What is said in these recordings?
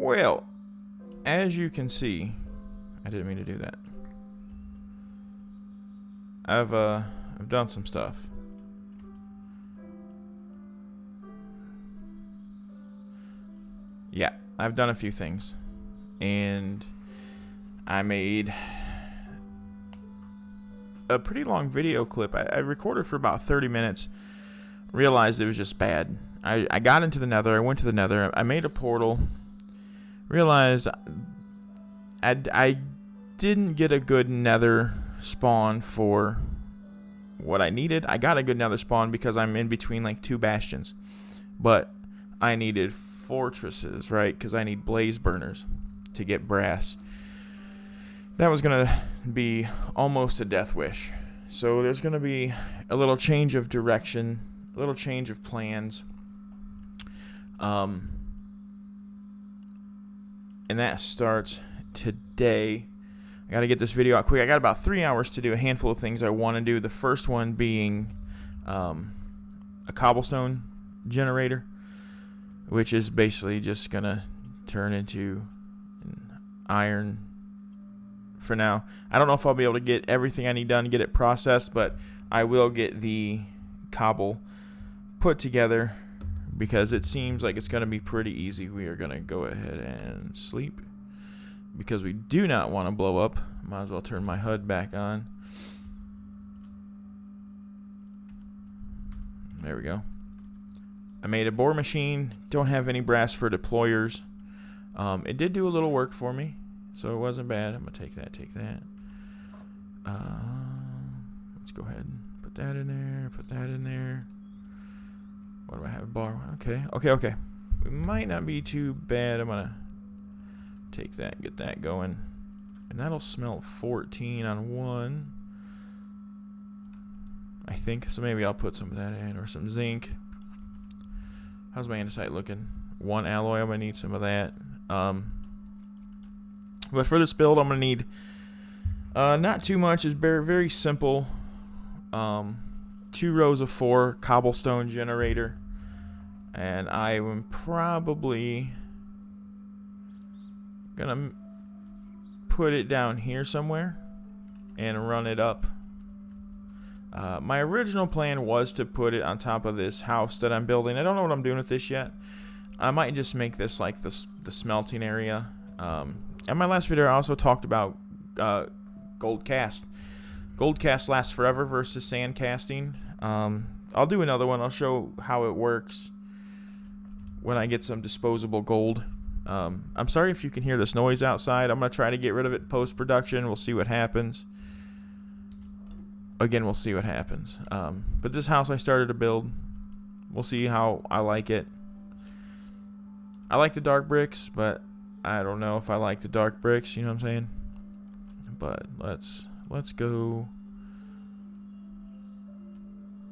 Well, as you can see, I didn't mean to do that. I've done some stuff. Yeah, I've done a few things. And I made a pretty long video clip. I recorded for about 30 minutes. Realized it was just bad. I got into the nether. I went to the nether. I made a portal. Realized I didn't get a good nether spawn for what I needed. I got a good nether spawn because I'm in between like two bastions. But I needed fortresses, right? Because I need blaze burners to get brass. That was going to be almost a death wish. So there's going to be a little change of direction, a little change of plans. And that starts today. I got to get this video out quick. I got about 3 hours to do a handful of things I want to do. The first one being a cobblestone generator, which is basically just going to turn into an iron for now. I don't know if I'll be able to get everything I need done to get it processed, but I will get the cobble put together because it seems like it's going to be pretty easy. We are going to go ahead and sleep because we do not want to blow up. Might as well turn my HUD back on. There we go. I made a bore machine. Don't have any brass for deployers. It did do a little work for me, so it wasn't bad. I'm going to take that. Let's go ahead and put that in there. What do I have? Bar. Okay. We might not be too bad. I'm going to take that, get that going. And that'll smelt 14 on one, I think. So maybe I'll put some of that in, or some zinc. How's my andesite looking? 1 alloy. I'm going to need some of that. But for this build, I'm going to need not too much. It's very, very simple. 2 rows of 4 cobblestone generator. And I am probably going to put it down here somewhere and run it up. My original plan was to put it on top of this house that I'm building. I don't know what I'm doing with this yet. I might just make this like the smelting area. In my last video, I also talked about gold cast. Gold cast lasts forever versus sand casting. I'll do another one. I'll show how it works when I get some disposable gold. I'm sorry if you can hear this noise outside. I'm going to try to get rid of it post-production. We'll see what happens. Again, we'll see what happens. But this house I started to build, we'll see how I like it. I like the dark bricks, but I don't know if I like the dark bricks, you know what I'm saying? But let's go.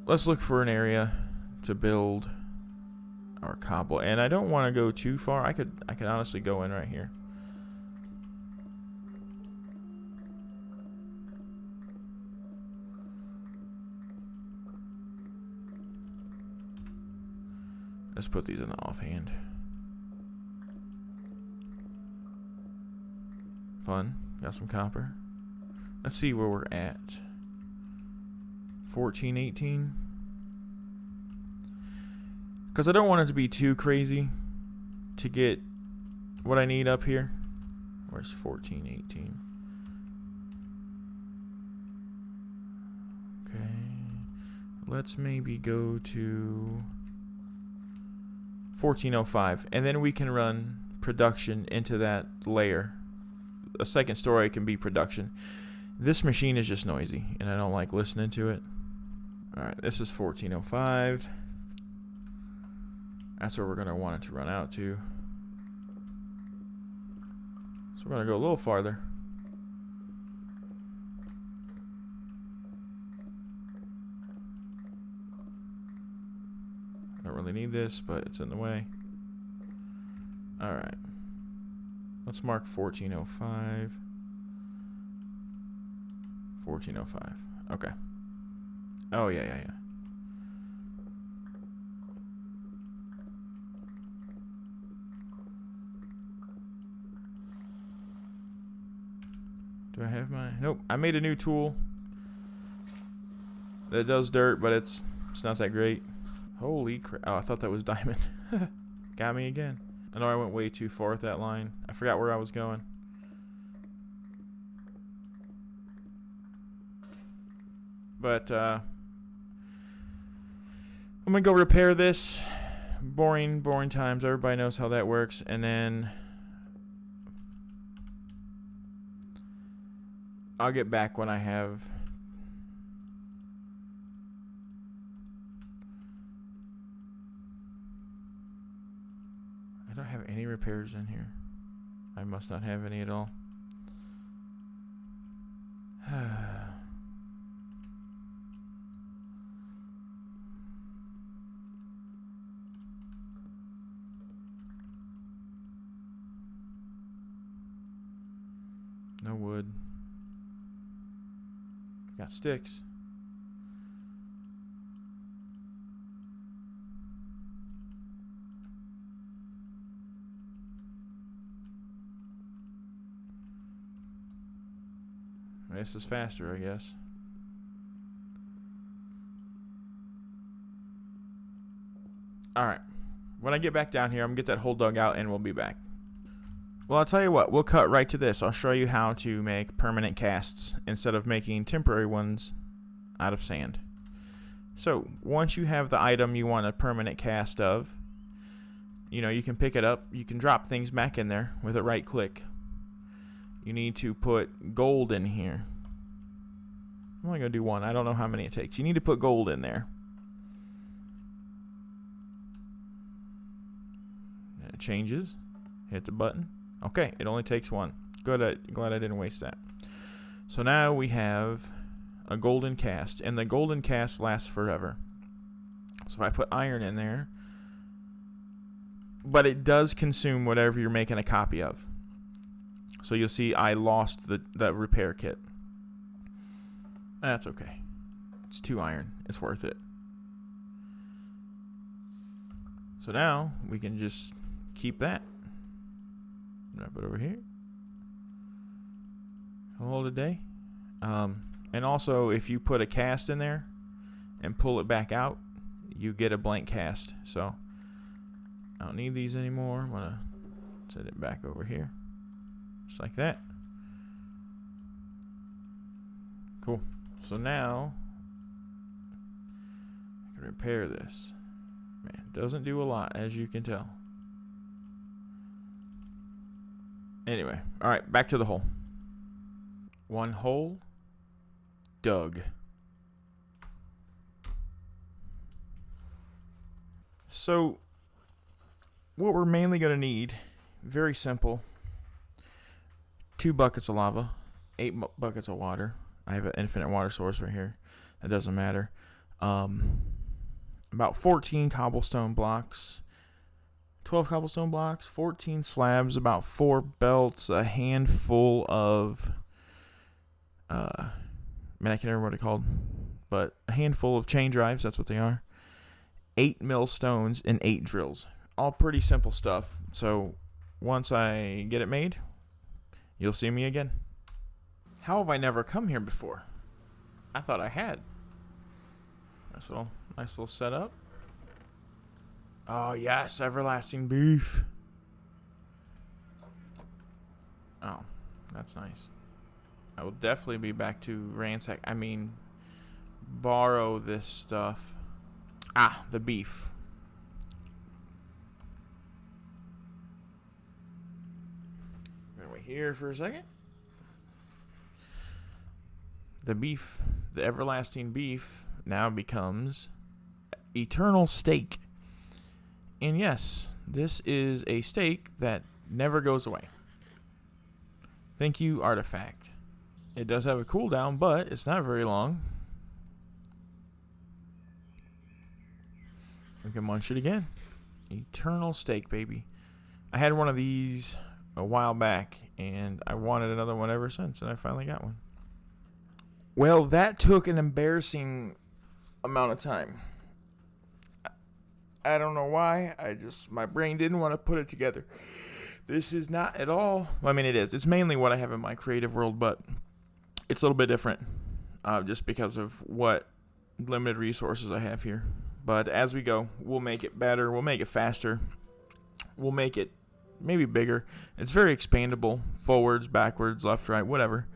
Let's look for an area to build our cobble. And I don't want to go too far. I could honestly go in right here. Let's put these in the offhand. Fun. Got some copper. Let's see where we're at. 14, 18. Because I don't want it to be too crazy to get what I need up here. Where's 14, 18? Okay. Let's maybe go to 1405. And then we can run production into that layer. A second story can be production. This machine is just noisy, and I don't like listening to it. Alright, this is 1405. That's where we're going to want it to run out to. So we're going to go a little farther. I don't really need this, but it's in the way. Alright. Let's mark 1405. 1405. Okay. Oh, yeah. Do I have my... Nope. I made a new tool that does dirt, but it's not that great. Holy crap. Oh, I thought that was diamond. Got me again. I know I went way too far with that line. I forgot where I was going. But, I'm gonna go repair this. Boring times. Everybody knows how that works. And then I'll get back when I have... I don't have any repairs in here. I must not have any at all. No wood. Got sticks. This is faster, I guess. Alright. When I get back down here, I'm going to get that hole dug out and we'll be back. Well, I'll tell you what. We'll cut right to this. I'll show you how to make permanent casts instead of making temporary ones out of sand. So, once you have the item you want a permanent cast of, you know, you can pick it up. You can drop things back in there with a right click. You need to put gold in here. I'm only going to do one. I don't know how many it takes. You need to put gold in there. It changes. Hit the button. Okay, it only takes one. Good. Glad I didn't waste that. So now we have a golden cast. And the golden cast lasts forever. So if I put iron in there. But it does consume whatever you're making a copy of. So you'll see I lost the repair kit. That's okay. It's 2 iron. It's worth it. So now we can just keep that. Wrap it over here. Hold a day. And also if you put a cast in there and pull it back out, you get a blank cast. So I don't need these anymore. I'm going to set it back over here. Just like that. Cool. So now I can repair this. Man, it doesn't do a lot, as you can tell. Anyway, alright, back to the hole. 1 hole dug. So what we're mainly going to need, very simple. 2 buckets of lava, 8 buckets of water. I have an infinite water source right here. That doesn't matter. About 14 cobblestone blocks, 12 cobblestone blocks, 14 slabs, about 4 belts, a handful of, man, I can't remember what it's called, but a handful of chain drives, that's what they are. 8 millstones and 8 drills. All pretty simple stuff. So once I get it made, you'll see me again. How have I never come here before? I thought I had. Nice little setup. Oh yes, everlasting beef. Oh, that's nice. I will definitely be back to borrow this stuff. Ah, the beef. I'm gonna wait here for a second. The beef, the everlasting beef, now becomes eternal steak. And yes, this is a steak that never goes away. Thank you, artifact. It does have a cooldown, but it's not very long. We can munch it again. Eternal steak, baby. I had one of these a while back, and I wanted another one ever since, and I finally got one. Well, that took an embarrassing amount of time. I don't know why. My brain didn't want to put it together. This is not at all. Well, I mean, it is. It's mainly what I have in my creative world, but it's a little bit different, just because of what limited resources I have here. But as we go, we'll make it better. We'll make it faster. We'll make it maybe bigger. It's very expandable, forwards, backwards, left, right, whatever.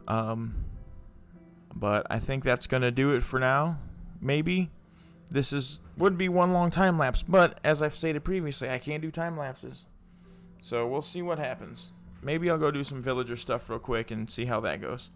But I think that's gonna do it for now. Maybe this wouldn't be one long time lapse, but as I've stated previously, I can't do time lapses. So we'll see what happens. Maybe I'll go do some villager stuff real quick and see how that goes.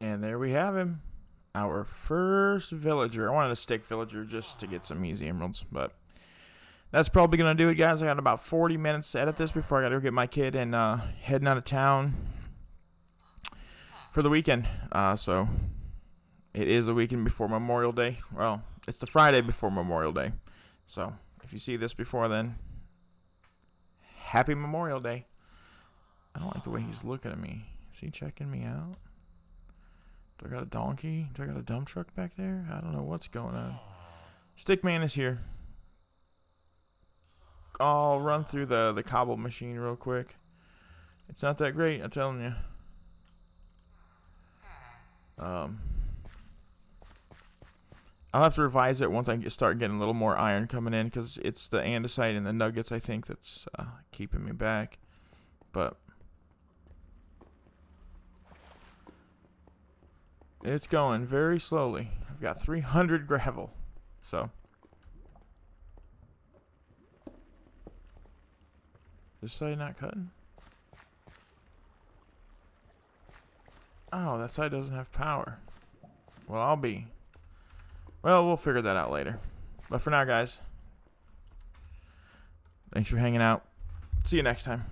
And there we have him. Our first villager. I wanted a stick villager just to get some easy emeralds, but that's probably going to do it, guys. I got about 40 minutes to edit this before I got to go get my kid and heading out of town for the weekend. So it is a weekend before Memorial Day. Well, it's the Friday before Memorial Day. So if you see this before then, happy Memorial Day. I don't like the way he's looking at me. Is he checking me out? Do I got a donkey? Do I got a dump truck back there? I don't know what's going on. Stickman is here. I'll run through the cobble machine real quick. It's not that great, I'm telling you. I'll have to revise it once I start getting a little more iron coming in, because it's the andesite and the nuggets, I think, that's keeping me back. But it's going very slowly. I've got 300 gravel. So this side not cutting? Oh, that side doesn't have power. Well, we'll figure that out later. But for now, guys, thanks for hanging out. See you next time.